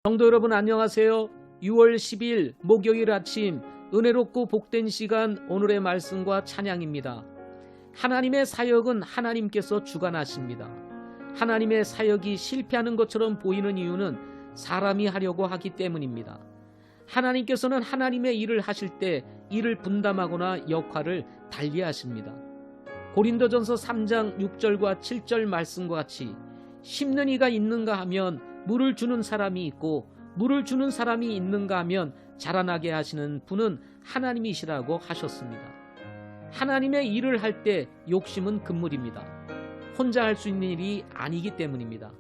성도 여러분 안녕하세요. 6월 10일 목요일 아침 은혜롭고 복된 시간 오늘의 말씀과 찬양입니다. 하나님의 사역은 하나님께서 주관하십니다. 하나님의 사역이 실패하는 것처럼 보이는 이유는 사람이 하려고 하기 때문입니다. 하나님께서는 하나님의 일을 하실 때 일을 분담하거나 역할을 달리하십니다. 고린도전서 3장 6절과 7절 말씀과 같이 심는 이가 있는가 하면 물을 주는 사람이 있고 물을 주는 사람이 있는가 하면 자라나게 하시는 분은 하나님이시라고 하셨습니다. 하나님의 일을 할 때 욕심은 금물입니다. 혼자 할 수 있는 일이 아니기 때문입니다.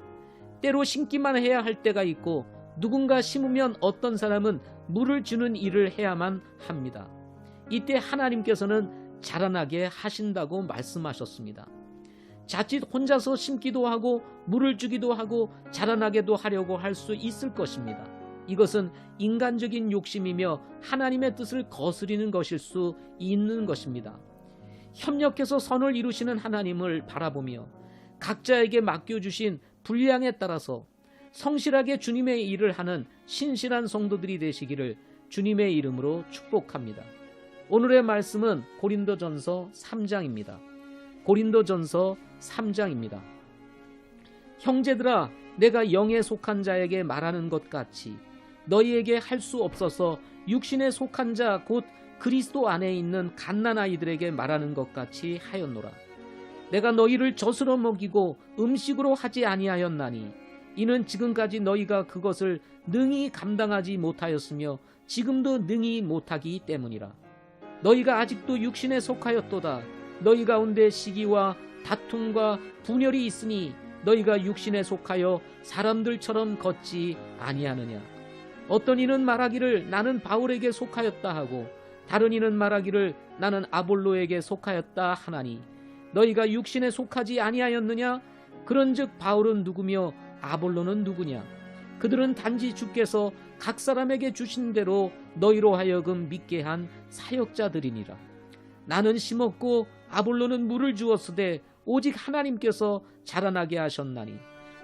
때로 심기만 해야 할 때가 있고 누군가 심으면 어떤 사람은 물을 주는 일을 해야만 합니다. 이때 하나님께서는 자라나게 하신다고 말씀하셨습니다. 자칫 혼자서 심기도 하고 물을 주기도 하고 자라나게도 하려고 할 수 있을 것입니다. 이것은 인간적인 욕심이며 하나님의 뜻을 거스리는 것일 수 있는 것입니다. 협력해서 선을 이루시는 하나님을 바라보며 각자에게 맡겨주신 분량에 따라서 성실하게 주님의 일을 하는 신실한 성도들이 되시기를 주님의 이름으로 축복합니다. 오늘의 말씀은 고린도전서 3장입니다. 고린도전서 3장입니다. 형제들아, 내가 영에 속한 자에게 말하는 것 같이 너희에게 할 수 없어서 육신에 속한 자 곧 그리스도 안에 있는 갓난아이들에게 말하는 것 같이 하였노라. 내가 너희를 젖으로 먹이고 음식으로 하지 아니하였나니 이는 지금까지 너희가 그것을 능히 감당하지 못하였으며 지금도 능히 못하기 때문이라. 너희가 아직도 육신에 속하였도다. 너희 가운데 시기와 다툼과 분열이 있으니 너희가 육신에 속하여 사람들처럼 걷지 아니하느냐. 어떤 이는 말하기를 나는 바울에게 속하였다 하고 다른 이는 말하기를 나는 아볼로에게 속하였다 하나니 너희가 육신에 속하지 아니하였느냐. 그런즉 바울은 누구며 아볼로는 누구냐. 그들은 단지 주께서 각 사람에게 주신 대로 너희로 하여금 믿게 한 사역자들이니라. 나는 심었고 아볼로는 물을 주었으되 오직 하나님께서 자라나게 하셨나니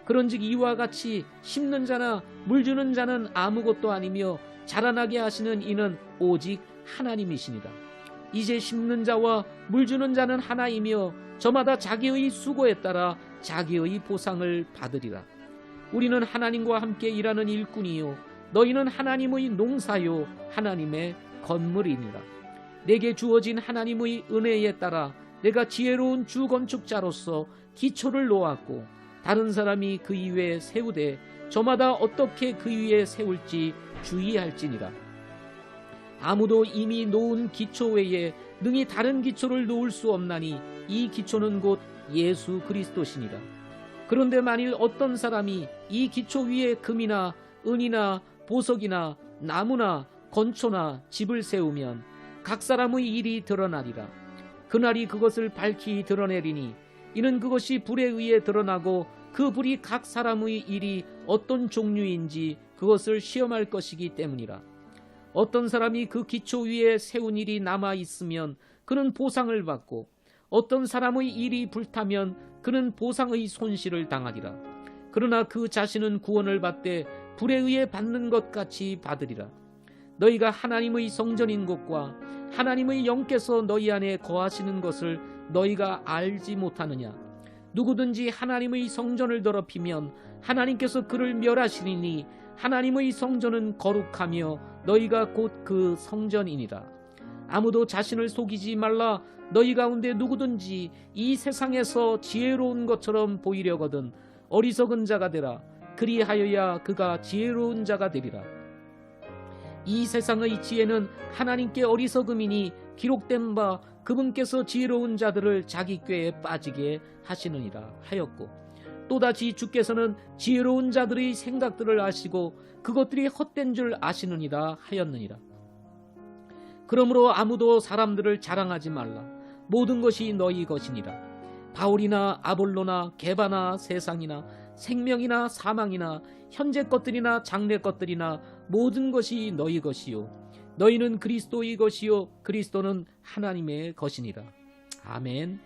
그런즉 이와 같이 심는 자나 물 주는 자는 아무것도 아니며 자라나게 하시는 이는 오직 하나님이시니라. 이제 심는 자와 물 주는 자는 하나이며 저마다 자기의 수고에 따라 자기의 보상을 받으리라. 우리는 하나님과 함께 일하는 일꾼이요 너희는 하나님의 농사요 하나님의 건물이니라. 내게 주어진 하나님의 은혜에 따라 내가 지혜로운 주건축자로서 기초를 놓았고 다른 사람이 그 위에 세우되 저마다 어떻게 그 위에 세울지 주의할지니라. 아무도 이미 놓은 기초 외에 능히 다른 기초를 놓을 수 없나니 이 기초는 곧 예수 그리스도시니라. 그런데 만일 어떤 사람이 이 기초 위에 금이나 은이나 보석이나 나무나 건초나 집을 세우면 각 사람의 일이 드러나리라. 그날이 그것을 밝히 드러내리니 이는 그것이 불에 의해 드러나고 그 불이 각 사람의 일이 어떤 종류인지 그것을 시험할 것이기 때문이라. 어떤 사람이 그 기초 위에 세운 일이 남아 있으면 그는 보상을 받고 어떤 사람의 일이 불타면 그는 보상의 손실을 당하리라. 그러나 그 자신은 구원을 받되 불에 의해 받는 것 같이 받으리라. 너희가 하나님의 성전인 것과 하나님의 영께서 너희 안에 거하시는 것을 너희가 알지 못하느냐. 누구든지 하나님의 성전을 더럽히면 하나님께서 그를 멸하시리니 하나님의 성전은 거룩하며 너희가 곧 그 성전이니라. 아무도 자신을 속이지 말라. 너희 가운데 누구든지 이 세상에서 지혜로운 것처럼 보이려거든 어리석은 자가 되라. 그리하여야 그가 지혜로운 자가 되리라. 이 세상의 지혜는 하나님께 어리석음이니 기록된 바 그분께서 지혜로운 자들을 자기 꾀에 빠지게 하시느니라 하였고 또다시 주께서는 지혜로운 자들의 생각들을 아시고 그것들이 헛된 줄 아시느니라 하였느니라. 그러므로 아무도 사람들을 자랑하지 말라. 모든 것이 너희 것이니라. 바울이나 아볼로나 게바나 세상이나 생명이나 사망이나 현재 것들이나 장래 것들이나 모든 것이 너희 것이요 너희는 그리스도의 것이요 그리스도는 하나님의 것이니라. 아멘.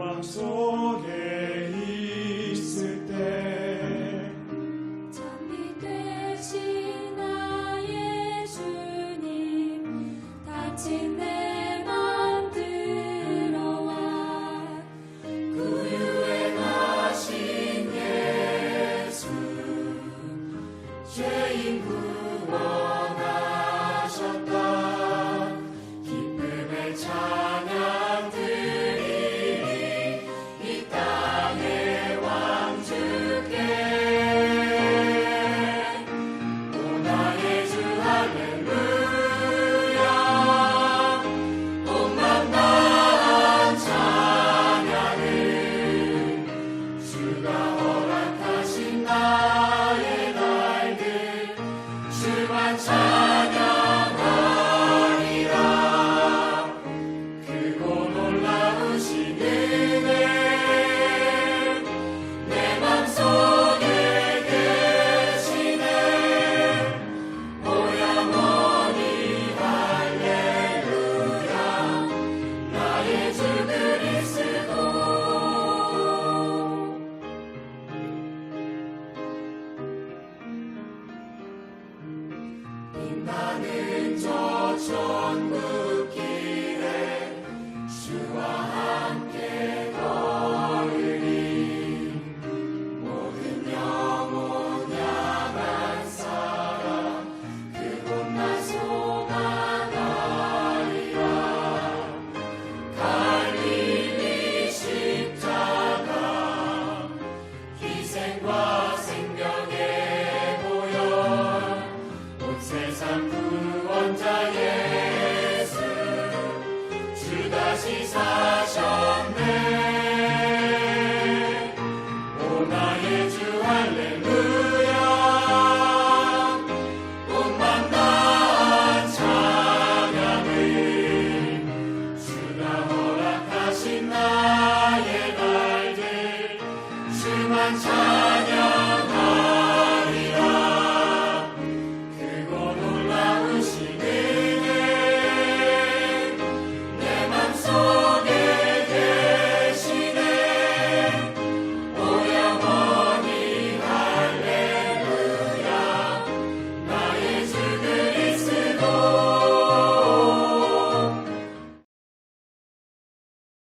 땅 속에